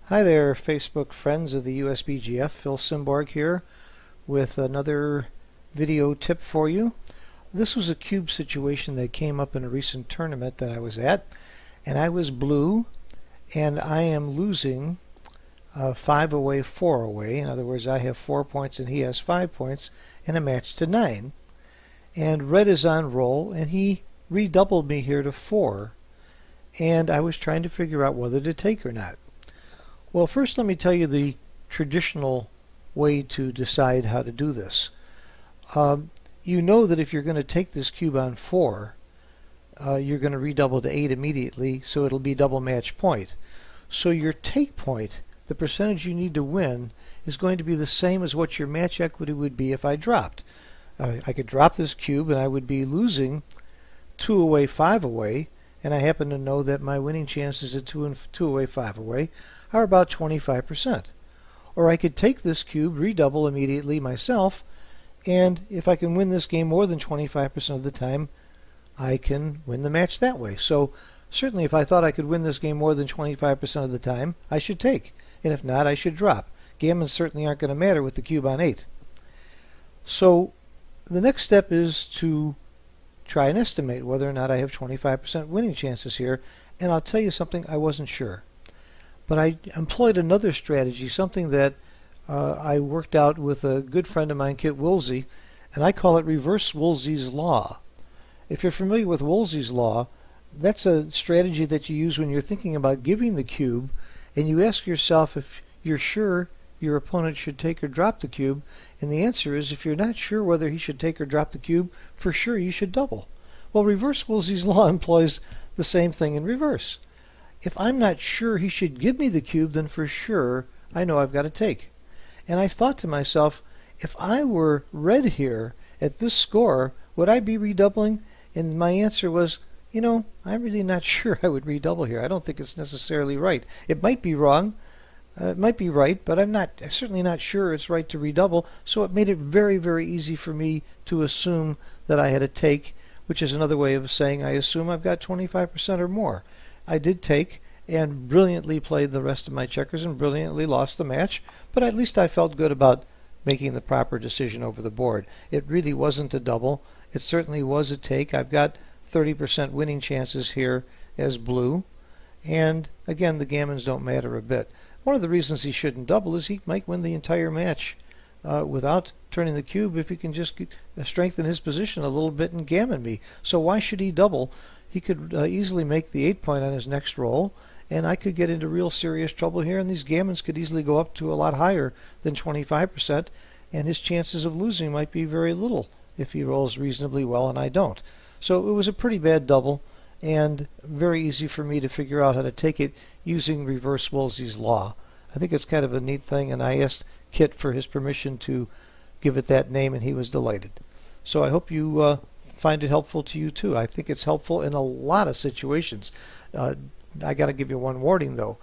Hi there, Facebook friends of the USBGF. Phil Simborg here with another video tip for you. This was a cube situation that came up in a recent tournament that I was at, and I was blue, and I am losing 5 away, 4 away. In other words, I have 4 points and he has 5 points, and a match to 9. And red is on roll, and he redoubled me here to 4, and I was trying to figure out whether to take or not. Well, first let me tell you the traditional way to decide how to do this. You know that if you're going to take this cube on 4, you're going to redouble to 8 immediately, so it'll be double match point. So your take point, the percentage you need to win, is going to be the same as what your match equity would be if I dropped. I could drop this cube and I would be losing 2 away, 5 away, and I happen to know that my winning chances at 2 away, 5 away are about 25%. Or I could take this cube, redouble immediately myself, and if I can win this game more than 25% of the time, I can win the match that way. So certainly if I thought I could win this game more than 25% of the time, I should take. And if not, I should drop. Gammons certainly aren't going to matter with the cube on 8. So the next step is to try and estimate whether or not I have 25% winning chances here. And I'll tell you something, I wasn't sure. But I employed another strategy, something that I worked out with a good friend of mine, Kit Woolsey, and I call it reverse Woolsey's law. If you're familiar with Woolsey's law, that's a strategy that you use when you're thinking about giving the cube, and you ask yourself if you're sure your opponent should take or drop the cube, and the answer is if you're not sure whether he should take or drop the cube, for sure you should double. Well, reverse Woolsey's law employs the same thing in reverse. If I'm not sure he should give me the cube, then for sure I know I've got to take. And I thought to myself, if I were red here at this score, would I be redoubling? And my answer was, you know, I'm really not sure I would redouble here. I don't think it's necessarily right. It might be wrong, it might be right, but I'm certainly not sure it's right to redouble, so it made it very, very easy for me to assume that I had a take, which is another way of saying I assume I've got 25% or more. I did take and brilliantly played the rest of my checkers and brilliantly lost the match, but at least I felt good about making the proper decision over the board. It really wasn't a double. It certainly was a take. I've got 30% winning chances here as blue, and again, the gammons don't matter a bit. One of the reasons he shouldn't double is he might win the entire match without turning the cube if he can just strengthen his position a little bit and gammon me. So why should he double? He could easily make the 8 point on his next roll, and I could get into real serious trouble here, and these gammons could easily go up to a lot higher than 25%, and his chances of losing might be very little if he rolls reasonably well and I don't. So it was a pretty bad double, and very easy for me to figure out how to take it using reverse Woolsey's law. I think it's kind of a neat thing, and I asked Kit for his permission to give it that name, and he was delighted. So I hope you find it helpful to you too. I think it's helpful in a lot of situations. I got to give you one warning though.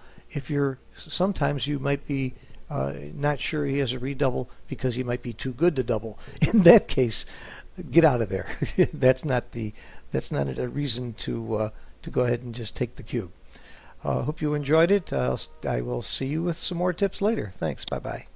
Sometimes you might be not sure he has a redouble because he might be too good to double. In that case, get out of there. That's not a reason to go ahead and just take the cube. Hope you enjoyed it. I will see you with some more tips later. Thanks. Bye bye.